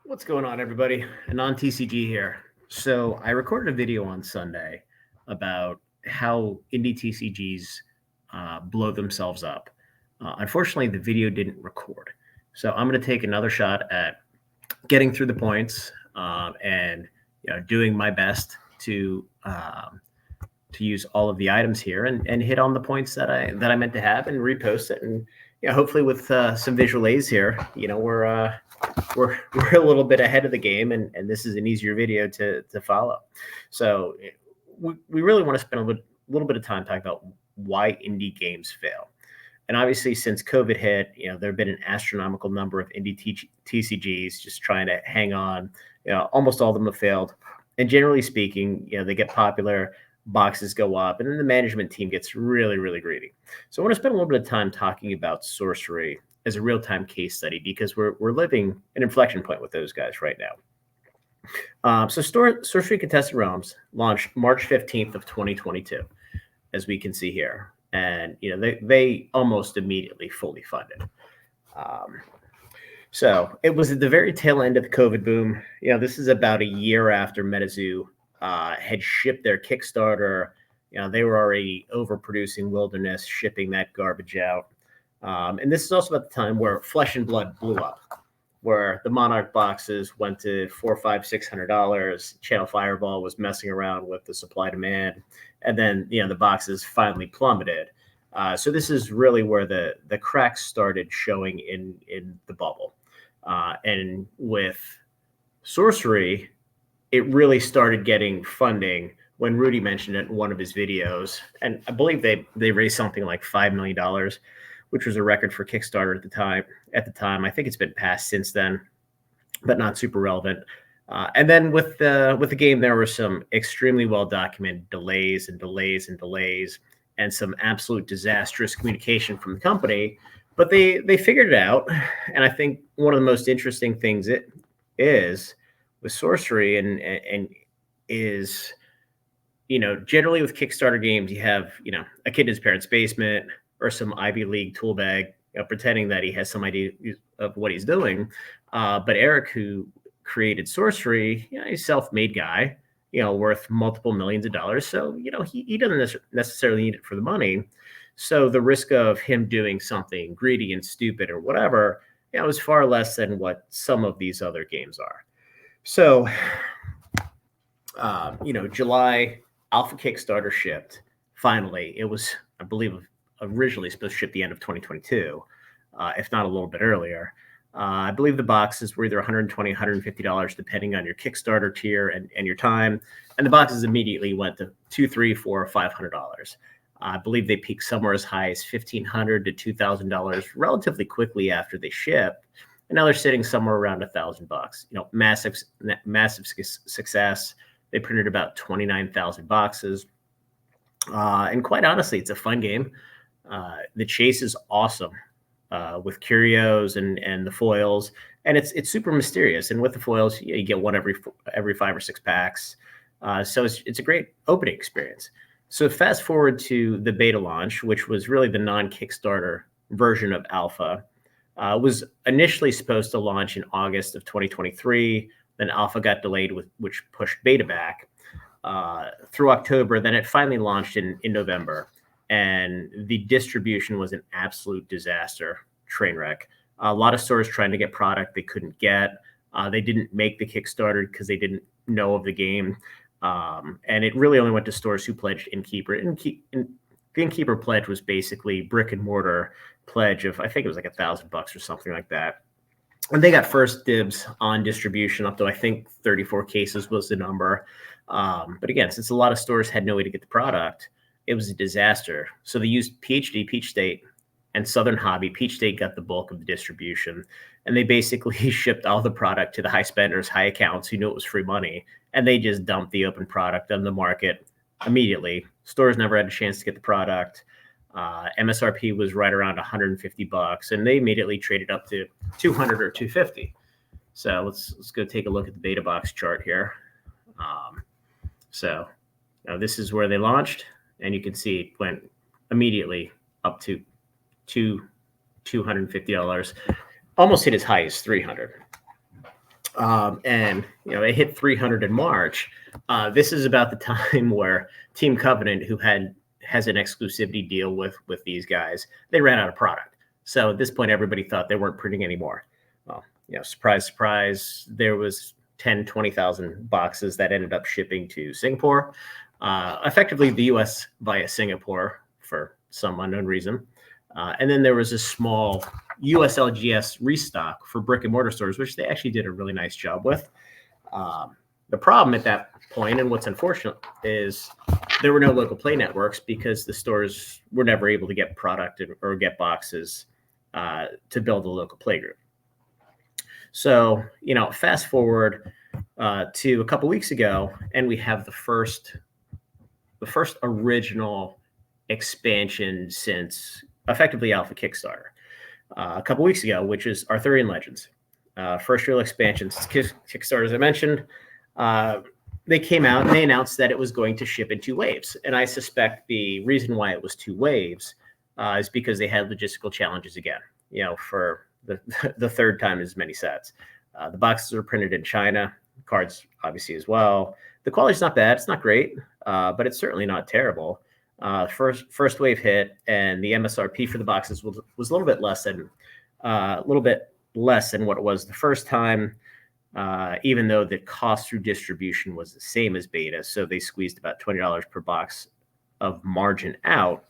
What's going on, everybody? Anon TCG here. So I recorded a video on Sunday about how indie TCGs blow themselves up. Unfortunately, the video didn't record, so I'm going to take another shot at getting through the points and doing my best to use all of the items here and hit on the points that I meant to have and repost it. And hopefully with some visual aids here, we're a little bit ahead of the game, and this is an easier video to follow. So we really want to spend a little bit of time talking about why indie games fail. And obviously, since COVID hit, there have been an astronomical number of indie TCGs just trying to hang on. Almost all of them have failed. And generally speaking, they get popular, boxes go up, and then the management team gets really, really greedy. So I want to spend a little bit of time talking about Sorcery as a real-time case study, because we're living an inflection point with those guys right now. So Sorcery Contested Realms launched March 15th of 2022, as we can see here. And they almost immediately fully funded. So it was at the very tail end of the COVID boom. This is about a year after MetaZoo had shipped their Kickstarter. They were already overproducing Wilderness, shipping that garbage out. And this is also about the time where Flesh and Blood blew up, where the Monarch boxes went to $400, $500, $600. Channel Fireball was messing around with the supply demand, and then the boxes finally plummeted. So this is really where the cracks started showing in the bubble. And with Sorcery, it really started getting funding when Rudy mentioned it in one of his videos. And I believe they raised something like $5 million, which was a record for Kickstarter at the time. I think it's been passed since then, but not super relevant. And then with the game, there were some extremely well-documented delays and some absolute disastrous communication from the company. But they figured it out. And I think one of the most interesting things it is with Sorcery and is, generally with Kickstarter games, you have, a kid in his parents' basement or some Ivy League tool bag, pretending that he has some idea of what he's doing. But Eric, who created Sorcery, he's a self-made guy, worth multiple millions of dollars. So, he doesn't necessarily need it for the money. So the risk of him doing something greedy and stupid or whatever, is far less than what some of these other games are. So, July Alpha Kickstarter shipped. Finally, it was, I believe, originally supposed to ship the end of 2022, if not a little bit earlier. I believe the boxes were either $120, $150, depending on your Kickstarter tier and your time. And the boxes immediately went to $200, $300, $400, $500. I believe they peaked somewhere as high as $1,500 to $2,000 relatively quickly after they shipped. And now they're sitting somewhere around $1,000. Massive success. They printed about 29,000 boxes. And quite honestly, it's a fun game. The chase is awesome with curios and the foils, and it's super mysterious. And with the foils, you get one every 5 or 6 packs. So it's a great opening experience. So fast forward to the beta launch, which was really the non-Kickstarter version of Alpha. Was initially supposed to launch in August of 2023. Then Alpha got delayed, which pushed beta back through October. Then it finally launched in November. And the distribution was an absolute disaster, train wreck. A lot of stores trying to get product they couldn't get. They didn't make the Kickstarter because they didn't know of the game. And it really only went to stores who pledged Innkeeper. The Innkeeper pledge was basically brick and mortar pledge of, I think it was like $1,000 or something like that. And they got first dibs on distribution up to, I think, 34 cases was the number. But again, since a lot of stores had no way to get the product, it was a disaster. So they used PhD, Peach State, and Southern Hobby. Peach State got the bulk of the distribution. And they basically shipped all the product to the high spenders, high accounts who knew it was free money. And they just dumped the open product on the market immediately. Stores never had a chance to get the product. MSRP was right around $150, and they immediately traded up to $200 or $250. So let's go take a look at the beta box chart here. So this is where they launched, and you can see it went immediately up to $250, almost hit as high as $300. And it hit 300 in March. This is about the time where Team Covenant, who has an exclusivity deal with these guys, they ran out of product. So at this point, everybody thought they weren't printing anymore. Well, surprise, surprise, there was 10, 20,000 boxes that ended up shipping to Singapore, effectively the U.S. via Singapore for some unknown reason. And then there was a small USLGS restock for brick and mortar stores, which they actually did a really nice job with. The problem at that point, and what's unfortunate, is there were no local play networks because the stores were never able to get product or get boxes to build a local play group. So, fast forward to a couple weeks ago, and we have the first original expansion since effectively Alpha Kickstarter a couple weeks ago, which is Arthurian Legends. First real expansion since Kickstarter, as I mentioned. They came out and they announced that it was going to ship in 2 waves. And I suspect the reason why it was 2 waves is because they had logistical challenges again, for the third time as many sets. The boxes are printed in China, cards obviously as well. The quality's not bad. It's not great, but it's certainly not terrible. First wave hit, and the MSRP for the boxes was a little bit less than what it was the first time. Even though the cost through distribution was the same as beta, so they squeezed about $20 per box of margin out.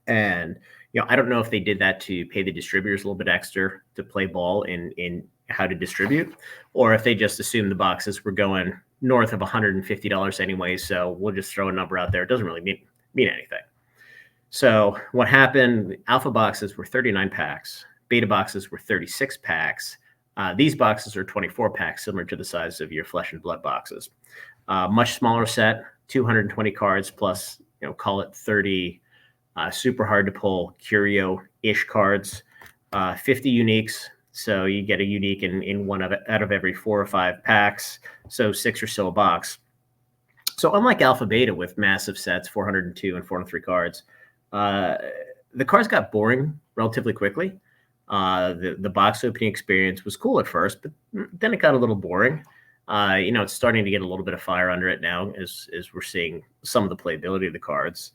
And I don't know if they did that to pay the distributors a little bit extra to play ball in how to distribute, or if they just assumed the boxes were going north of $150 anyway. So we'll just throw a number out there. It doesn't really mean anything. So what happened? Alpha boxes were 39 packs. Beta boxes were 36 packs. These boxes are 24 packs, similar to the size of your Flesh and Blood boxes. Much smaller set, 220 cards plus, call it 30 super hard to pull curio-ish cards, 50 uniques. So you get a unique in one out of every 4 or 5 packs, so 6 or so a box. So unlike Alpha Beta with massive sets, 402 and 403 cards, the cards got boring relatively quickly. The box opening experience was cool at first, but then it got a little boring. It's starting to get a little bit of fire under it now as we're seeing some of the playability of the cards.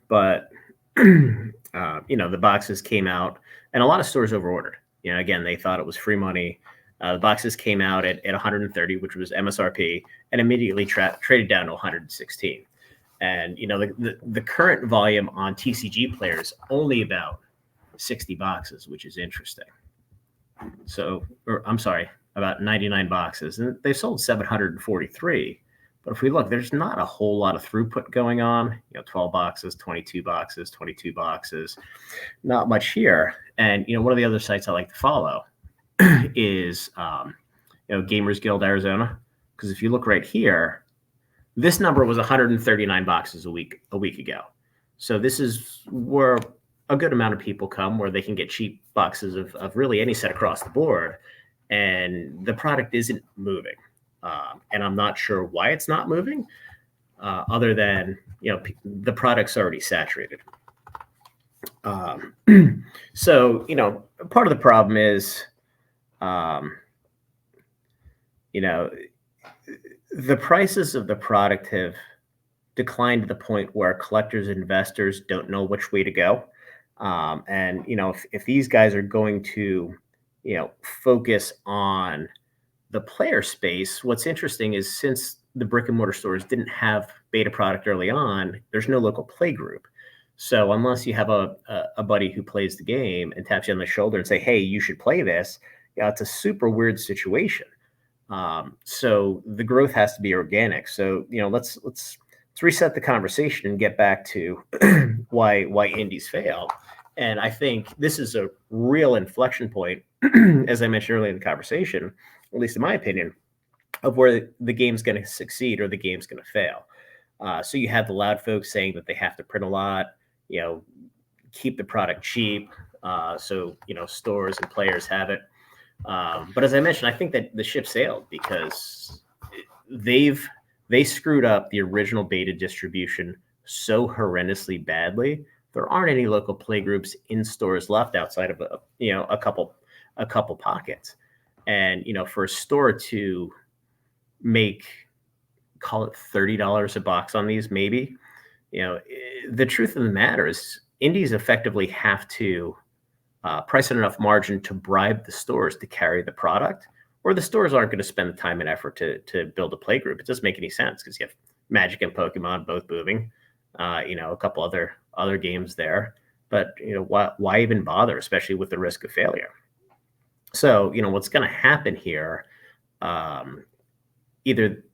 But the boxes came out, and a lot of stores overordered. Again, they thought it was free money. The boxes came out at 130, which was MSRP, and immediately traded down to 116. And the current volume on TCG players only about 60 boxes, which is interesting. So, about 99 boxes, and they sold 743. But if we look, there's not a whole lot of throughput going on. 12 boxes, 22 boxes, 22 boxes, not much here. And one of the other sites I like to follow is Gamers Guild Arizona, because if you look right here, this number was 139 boxes a week ago. So this is where a good amount of people come, where they can get cheap boxes of really any set across the board, and the product isn't moving. And I'm not sure why it's not moving, other than the product's already saturated. So part of the problem is, the prices of the product have declined to the point where collectors and investors don't know which way to go. And if these guys are going to focus on the player space, what's interesting is since the brick and mortar stores didn't have beta product early on, there's no local play group. So unless you have a buddy who plays the game and taps you on the shoulder and say, hey, you should play this, it's a super weird situation. So the growth has to be organic. So let's reset the conversation and get back to why indies fail. And I think this is a real inflection point, as I mentioned earlier in the conversation, at least in my opinion, of where the game's going to succeed or the game's going to fail. So you have the loud folks saying that they have to print a lot, keep the product cheap, so stores and players have it. But as I mentioned, I think that the ship sailed because they screwed up the original beta distribution so horrendously badly. There aren't any local play groups in stores left outside of a couple a couple pockets. And, for a store to make, call it $30 a box on these, maybe, the truth of the matter is indies effectively have to price in enough margin to bribe the stores to carry the product, or the stores aren't going to spend the time and effort to build a play group. It doesn't make any sense because you have Magic and Pokemon both moving, a couple other games there. But why even bother, especially with the risk of failure? So what's going to happen here? Either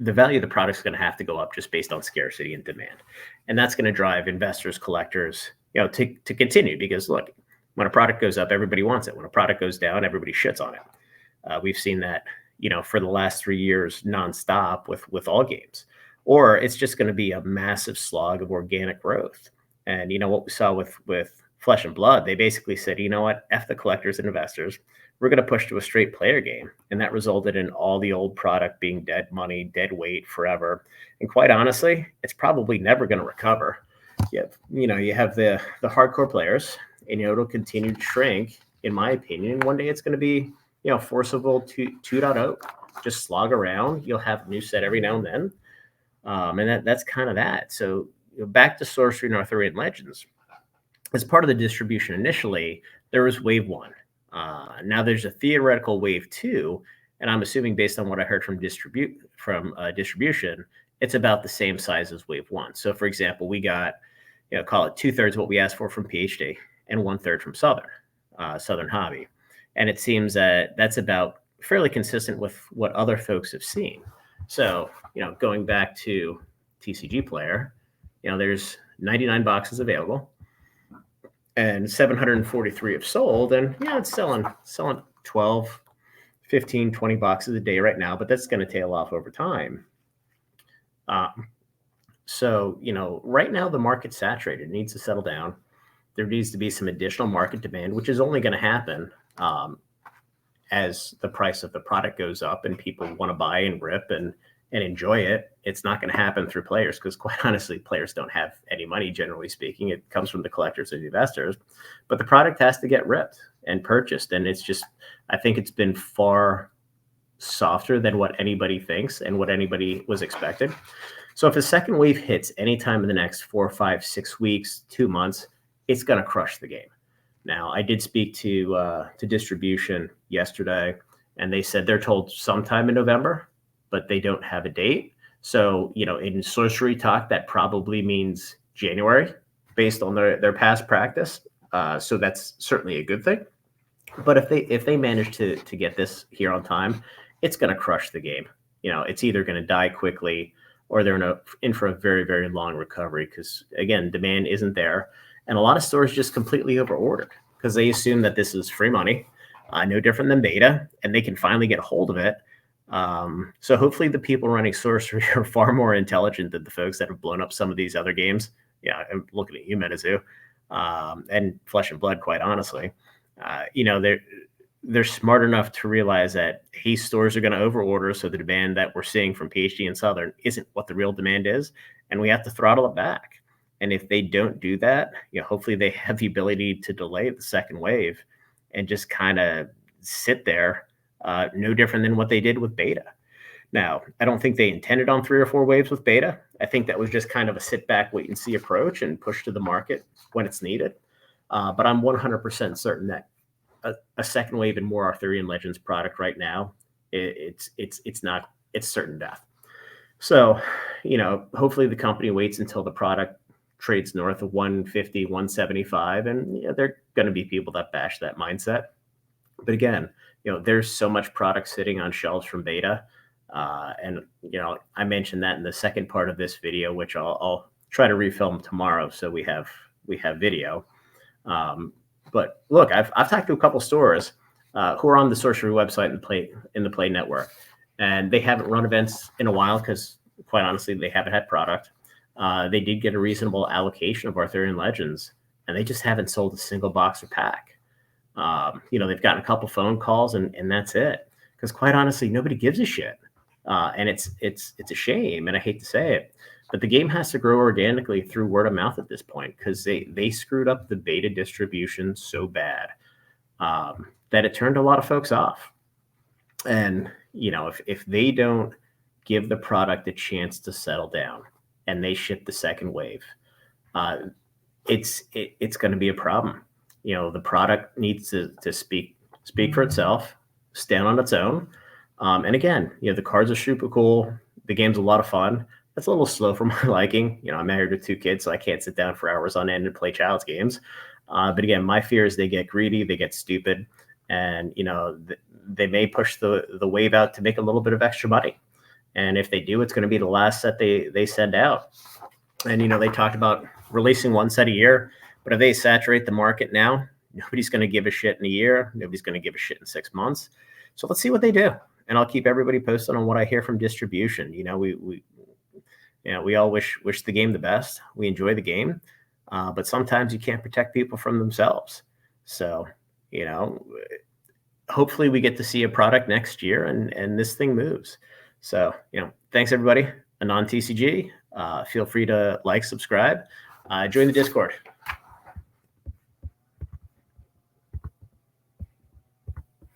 the value of the product is going to have to go up just based on scarcity and demand, and that's going to drive investors, collectors, to continue, because look, when a product goes up, everybody wants it. When a product goes down, everybody shits on it. We've seen that, for the last 3 years nonstop with all games. Or it's just going to be a massive slog of organic growth. And what we saw with Flesh and Blood, they basically said, you know what, F the collectors and investors. We're going to push to a straight player game. And that resulted in all the old product being dead money, dead weight forever. And quite honestly, it's probably never going to recover. You have the hardcore players, and it'll continue to shrink, in my opinion. One day it's going to be, forcible 2.0, just slog around. You'll have a new set every now and then. And that's kind of that. So back to Sorcery and Arthurian Legends. As part of the distribution initially, there was wave 1. Now there's a theoretical wave 2, and I'm assuming based on what I heard from distribution, it's about the same size as wave 1. So for example, we got, call it 2/3 what we asked for from PhD and 1/3 from Southern Hobby. And it seems that that's about fairly consistent with what other folks have seen. So, going back to TCG Player, there's 99 boxes available and 743 have sold. And, it's selling 12, 15, 20 boxes a day right now, but that's going to tail off over time. So, right now the market's saturated. It needs to settle down. There needs to be some additional market demand, which is only going to happen as the price of the product goes up and people want to buy and rip and enjoy it. It's not going to happen through players, because quite honestly, players don't have any money, generally speaking. It comes from the collectors and investors, but the product has to get ripped and purchased. And it's just, I think it's been far softer than what anybody thinks and what anybody was expecting. So if a second wave hits anytime in the next 4, 5, 6 weeks, 2 months, it's going to crush the game. Now, I did speak to distribution yesterday, and they said they're told sometime in November, but they don't have a date. So, in sorcery talk, that probably means January based on their past practice. So that's certainly a good thing. But if they manage to get this here on time, it's going to crush the game. It's either going to die quickly or they're in for a very, very long recovery, because, again, demand isn't there. And a lot of stores just completely overordered because they assume that this is free money, no different than beta, and they can finally get a hold of it. So hopefully the people running Sorcery are far more intelligent than the folks that have blown up some of these other games. Yeah, I'm looking at you, Metazoo, and Flesh and Blood, quite honestly. They're smart enough to realize that, hey, stores are going to overorder, so the demand that we're seeing from PhD and Southern isn't what the real demand is, and we have to throttle it back. And if they don't do that, hopefully they have the ability to delay the second wave and just kind of sit there, no different than what they did with beta. Now, I don't think they intended on 3 or 4 waves with beta. I think that was just kind of a sit back, wait and see approach and push to the market when it's needed. But I'm 100% certain that a second wave and more Arthurian Legends product right now, it's certain death. So, hopefully the company waits until the product trades north of 150, 175, and there are going to be people that bash that mindset. But again, there's so much product sitting on shelves from beta. And I mentioned that in the second part of this video, which I'll try to refilm tomorrow, so we have video. But look, I've talked to a couple stores who are on the Sorcery website and the Play Network, and they haven't run events in a while because, quite honestly, they haven't had product. They did get a reasonable allocation of Arthurian Legends, and they just haven't sold a single box or pack. They've gotten a couple phone calls, and that's it. Because quite honestly, nobody gives a shit, and it's a shame, and I hate to say it, but the game has to grow organically through word of mouth at this point, because they screwed up the beta distribution so bad. that it turned a lot of folks off. And, you know, if they don't give the product a chance to settle down and they ship the second wave, it's going to be a problem. You know, the product needs to speak for itself, stand on its own. And again, you know, the cards are super cool. The game's a lot of fun. It's a little slow for my liking. You know, I'm married with 2 kids, so I can't sit down for hours on end and play child's games. But again, my fear is they get greedy, they get stupid, and, you know, they may push the wave out to make a little bit of extra money. And if they do, it's going to be the last set they send out. And, you know, they talked about releasing one set a year, but if they saturate the market now, nobody's going to give a shit in a year. Nobody's going to give a shit in 6 months. So let's see what they do. And I'll keep everybody posted on what I hear from distribution. You know, we all wish the game the best. We enjoy the game, but sometimes you can't protect people from themselves. So, you know, hopefully we get to see a product next year and this thing moves. So, you know, thanks everybody. Anon TCG. Feel free to like, subscribe, join the Discord.